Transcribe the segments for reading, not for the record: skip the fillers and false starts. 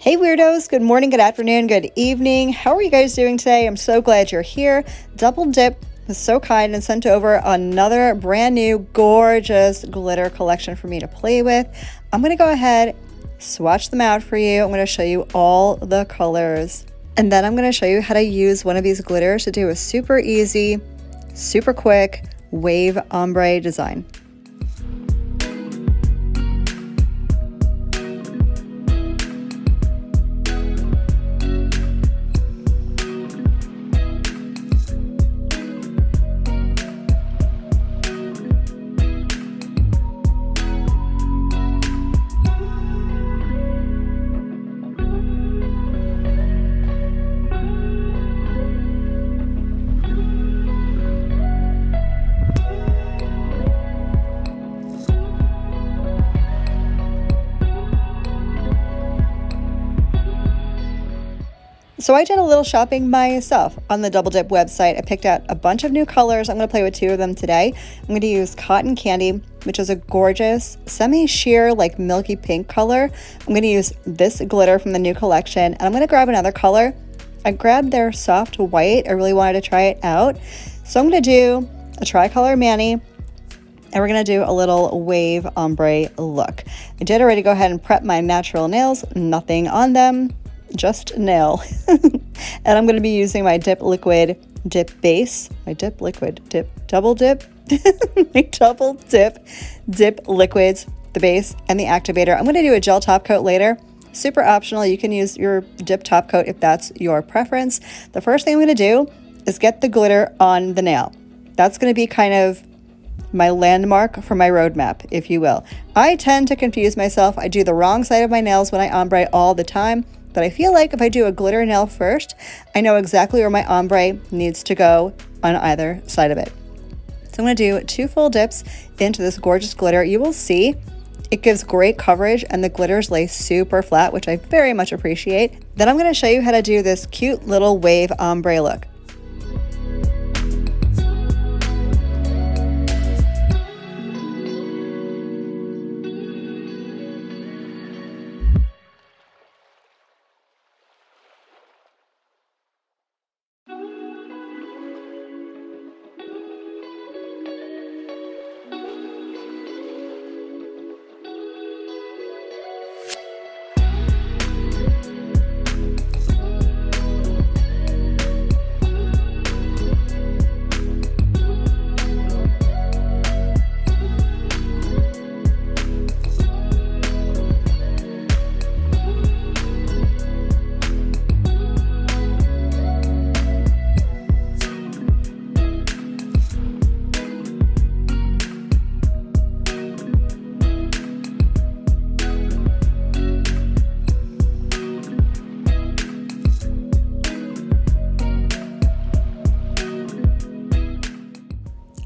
Hey weirdos, good morning, good afternoon, good evening. How are you guys doing today? I'm so glad you're here. Double Dip was so kind and sent over another brand new gorgeous glitter collection for me to play with. I'm going to go ahead, swatch them out for you. I'm going to show you all the colors. And then I'm going to show you how to use one of these glitters to do a super easy, super quick wave ombre design. So I did a little shopping myself on the Double Dip website. I picked out a bunch of new colors. I'm going to play with two of them today. I'm going to use Cotton Candy, which is a gorgeous semi-sheer like milky pink color. I'm going to use this glitter from the new collection, and I'm going to grab another color. I grabbed their soft white. I really wanted to try it out. So I'm going to do a tricolor mani, and we're going to do a little wave ombre look. I did already go ahead and prep my natural nails, nothing on them. Just nail. And I'm going to be using my dip liquid dip base, my dip liquid dip double dip my double dip liquids, the base and the activator. I'm going to do a gel top coat later. Super optional. You can use your dip top coat if that's your preference. The first thing I'm going to do is get the glitter on the nail. That's going to be kind of my landmark for my roadmap, if you will. I tend to confuse myself. I do the wrong side of my nails when I ombre all the time. But I feel like if I do a glitter nail first, I know exactly where my ombre needs to go on either side of it. So I'm going to do 2 full dips into this gorgeous glitter. You will see it gives great coverage and the glitters lay super flat, which I very much appreciate. Then I'm going to show you how to do this cute little wave ombre look.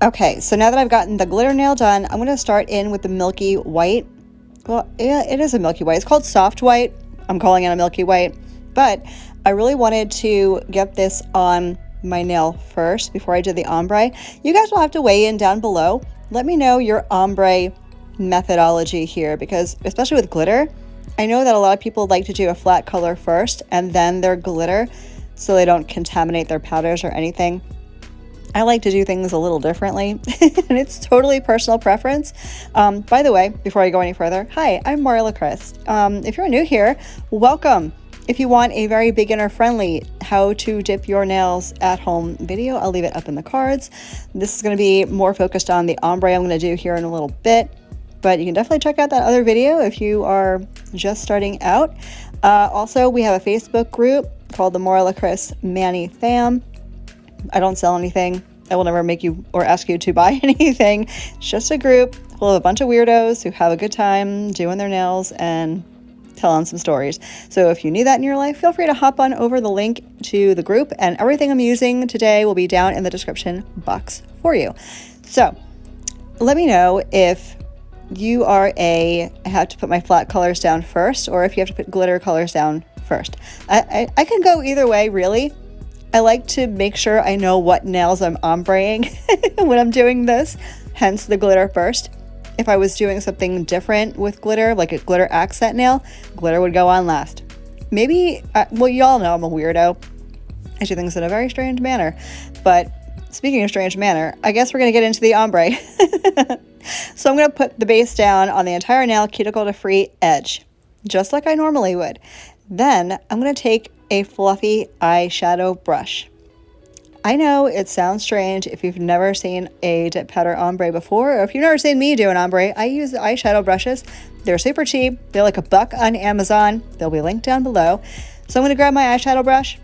Okay, so now that I've gotten the glitter nail done, I'm going to start in with the milky white. Well, yeah, it is a milky white. It's called soft white. I'm calling it a milky white. But I really wanted to get this on my nail first before I did the ombre. You guys will have to weigh in down below. Let me know your ombre methodology here, because especially with glitter, I know that a lot of people like to do a flat color first and then their glitter so they don't contaminate their powders or anything. I like to do things a little differently, and it's totally personal preference. By the way, before I go any further, hi, I'm Marlakrishelp. If you're new here, welcome. If you want a very beginner-friendly how to dip your nails at home video, I'll leave it up in the cards. This is going to be more focused on the ombre I'm going to do here in a little bit, but you can definitely check out that other video if you are just starting out. Also, we have a Facebook group called the Marlakrishelp Mani Fam. I don't sell anything. I will never make you or ask you to buy anything. It's just a group full of a bunch of weirdos who have a good time doing their nails and telling some stories. So if you need that in your life, feel free to hop on over the link to the group, and everything I'm using today will be down in the description box for you. So let me know if you are I have to put my flat colors down first, or if you have to put glitter colors down first. I can go either way, really. I like to make sure I know what nails I'm ombreing when I'm doing this, hence the glitter first. If I was doing something different with glitter, like a glitter accent nail, glitter would go on last. Maybe, well, y'all know I'm a weirdo. I do things in a very strange manner. But speaking of strange manner, I guess we're going to get into the ombre. So I'm going to put the base down on the entire nail, cuticle to free edge, just like I normally would. Then I'm going to take a fluffy eyeshadow brush. I know it sounds strange if you've never seen a dip powder ombre before, or if you've never seen me do an ombre. I use eyeshadow brushes. They're super cheap. They're like $1 on Amazon. They'll be linked down below. So I'm going to grab my eyeshadow brush.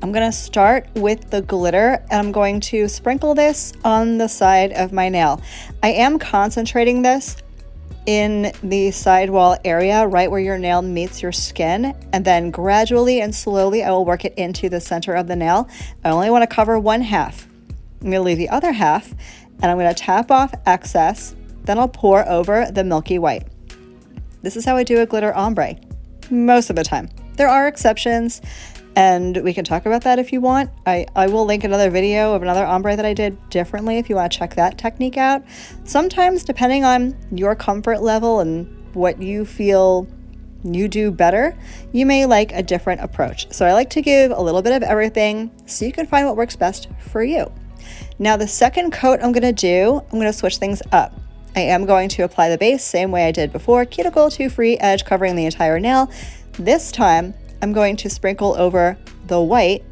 I'm going to start with the glitter, and I'm going to sprinkle this on the side of my nail. I am concentrating this in the sidewall area, right where your nail meets your skin, and then gradually and slowly I will work it into the center of the nail. I only want to cover one half. I'm going to leave the other half, and I'm going to tap off excess, then I'll pour over the milky white. This is how I do a glitter ombre most of the time. There are exceptions, and we can talk about that if you want. I will link another video of another ombre that I did differently if you want to check that technique out. Sometimes, depending on your comfort level and what you feel you do better, you may like a different approach. So I like to give a little bit of everything so you can find what works best for you. Now the second coat I'm going to switch things up. I am going to apply the base same way I did before, cuticle to free edge covering the entire nail. This time I'm going to sprinkle over the white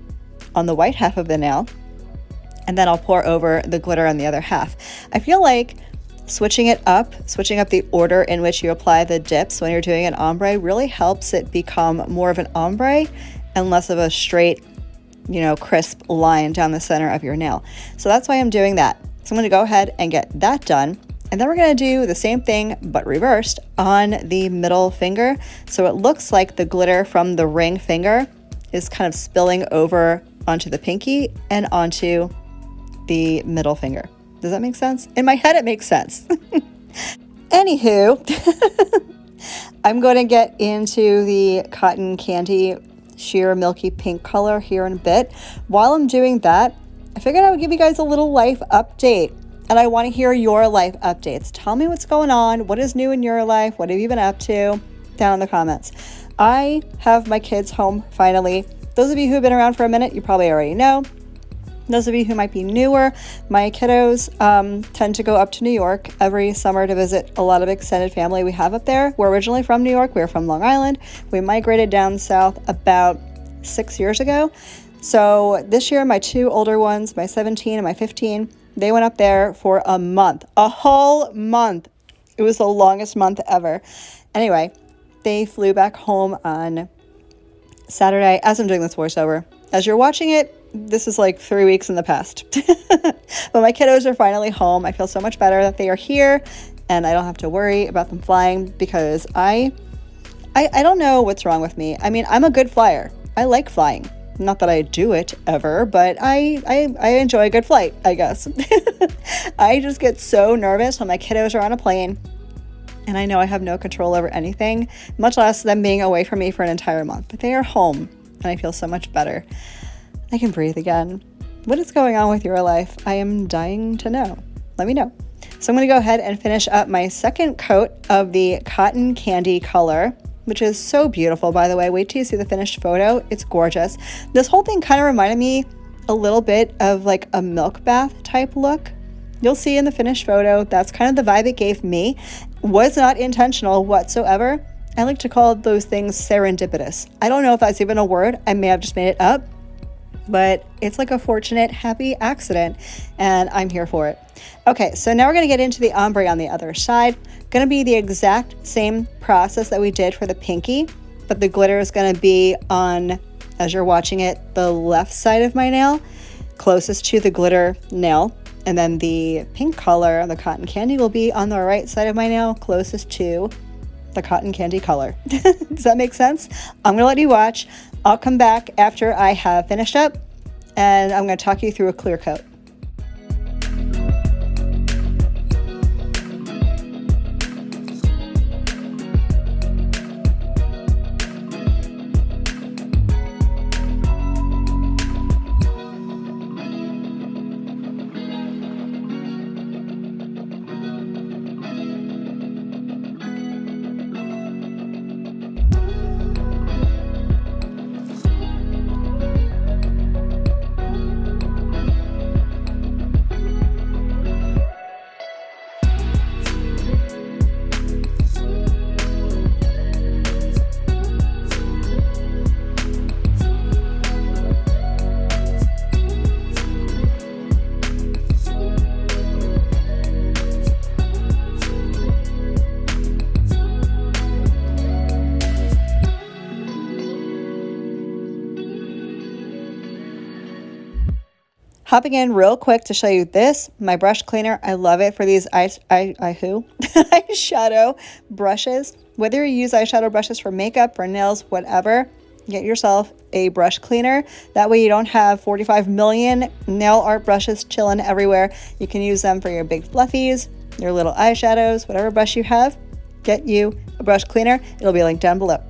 on the white half of the nail, and then I'll pour over the glitter on the other half. I feel like switching up the order in which you apply the dips when you're doing an ombre really helps it become more of an ombre and less of a straight, crisp line down the center of your nail. So that's why I'm doing that. So I'm going to go ahead and get that done. And then we're going to do the same thing, but reversed, on the middle finger. So it looks like the glitter from the ring finger is kind of spilling over onto the pinky and onto the middle finger. Does that make sense? In my head, it makes sense. Anywho, I'm going to get into the cotton candy sheer milky pink color here in a bit. While I'm doing that, I figured I would give you guys a little life update. And I want to hear your life updates. Tell me what's going on. What is new in your life? What have you been up to? Down in the comments. I have my kids home finally. Those of you who have been around for a minute, you probably already know. Those of you who might be newer, my kiddos tend to go up to New York every summer to visit a lot of extended family we have up there. We're originally from New York. We're from Long Island. We migrated down south about 6 years ago. So this year, my two older ones, my 17 and my 15, they went up there for a month, a whole month. It was the longest month ever. Anyway, they flew back home on Saturday. As I'm doing this voiceover, as you're watching it, this is like 3 weeks in the past. But my kiddos are finally home. I feel so much better that they are here, and I don't have to worry about them flying because I don't know what's wrong with me. I mean, I'm a good flyer. I like flying. Not that I do it ever, but I enjoy a good flight, I guess. I just get so nervous when my kiddos are on a plane and I know I have no control over anything, much less them being away from me for an entire month. But they are home and I feel so much better. I can breathe again. What is going on with your life? I am dying to know. Let me know. So I'm going to go ahead and finish up my second coat of the cotton candy color, which is so beautiful, by the way. Wait till you see the finished photo. It's gorgeous. This whole thing kind of reminded me a little bit of like a milk bath type look. You'll see in the finished photo, that's kind of the vibe it gave me. Was not intentional whatsoever. I like to call those things serendipitous. I don't know if that's even a word. I may have just made it up, but it's like a fortunate, happy accident, and I'm here for it. Okay, so now we're going to get into the ombre on the other side. Going to be the exact same process that we did for the pinky, but the glitter is going to be on, as you're watching it, the left side of my nail, closest to the glitter nail, and then the pink color, the cotton candy, will be on the right side of my nail, closest to the cotton candy color. Does that make sense? I'm going to let you watch. I'll come back after I have finished up, and I'm going to talk you through a clear coat. Hopping in real quick to show you this, my brush cleaner. I love it for these eyeshadow brushes. Whether you use eyeshadow brushes for makeup, for nails, whatever, get yourself a brush cleaner. That way you don't have 45 million nail art brushes chilling everywhere. You can use them for your big fluffies, your little eyeshadows, whatever brush you have. Get you a brush cleaner. It'll be linked down below.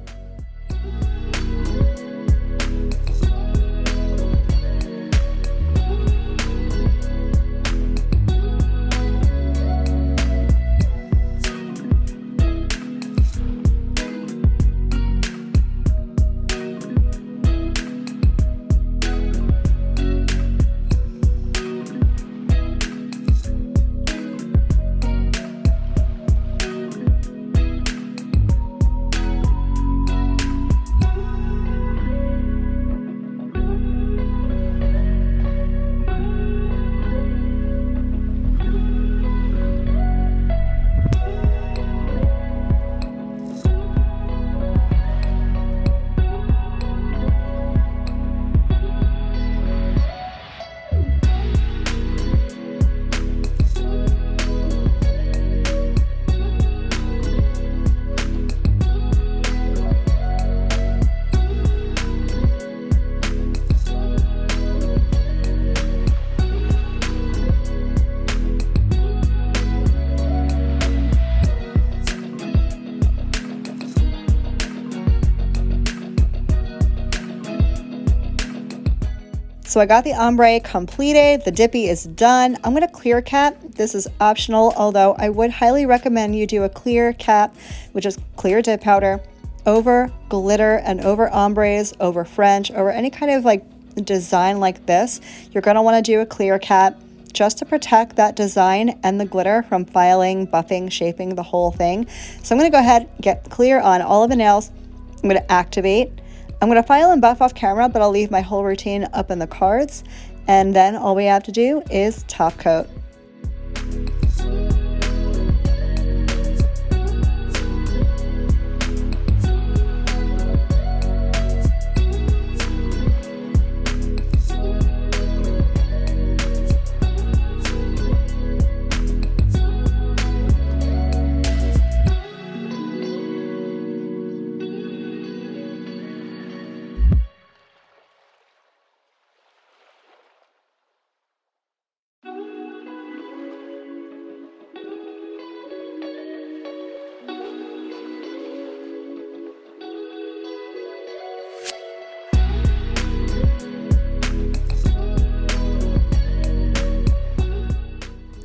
So I got the ombre completed. The dippy is done. I'm going to clear cap. This is optional, although I would highly recommend you do a clear cap, which is clear dip powder, over glitter and over ombres, over French, over any kind of like design like this. You're going to want to do a clear cap just to protect that design and the glitter from filing, buffing, shaping the whole thing. So I'm going to go ahead, get clear on all of the nails. I'm going to activate. I'm going to file and buff off camera, but I'll leave my whole routine up in the cards. And then all we have to do is top coat.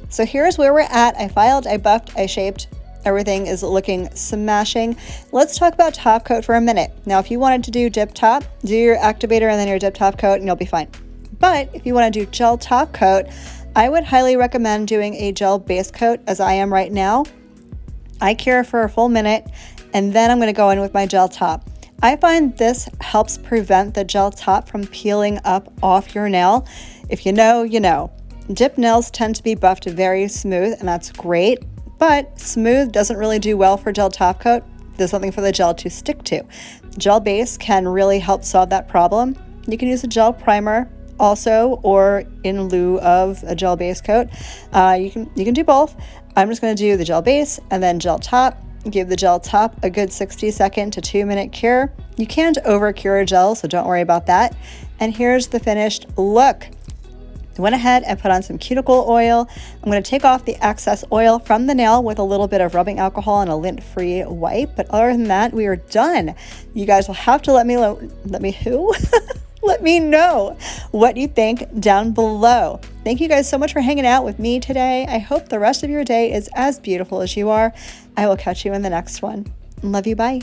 So here's where we're at. I filed, I buffed, I shaped. Everything is looking smashing. Let's talk about top coat for a minute. Now, if you wanted to do dip top, do your activator and then your dip top coat and you'll be fine. But if you want to do gel top coat, I would highly recommend doing a gel base coat as I am right now. I cure for a full minute and then I'm going to go in with my gel top. I find this helps prevent the gel top from peeling up off your nail. If you know, you know. Dip nails tend to be buffed very smooth, and that's great, but smooth doesn't really do well for gel top coat. There's something for the gel to stick to. Gel base can really help solve that problem. You can use a gel primer also, or in lieu of a gel base coat. You can do both. I'm just going to do the gel base and then gel top. Give the gel top a good 60-second to 2-minute cure. You can't over cure a gel, so don't worry about that. And here's the finished look. I went ahead and put on some cuticle oil. I'm going to take off the excess oil from the nail with a little bit of rubbing alcohol and a lint-free wipe. But other than that, we are done. You guys will have to let me know what you think down below. Thank you guys so much for hanging out with me today. I hope the rest of your day is as beautiful as you are. I will catch you in the next one. Love you. Bye.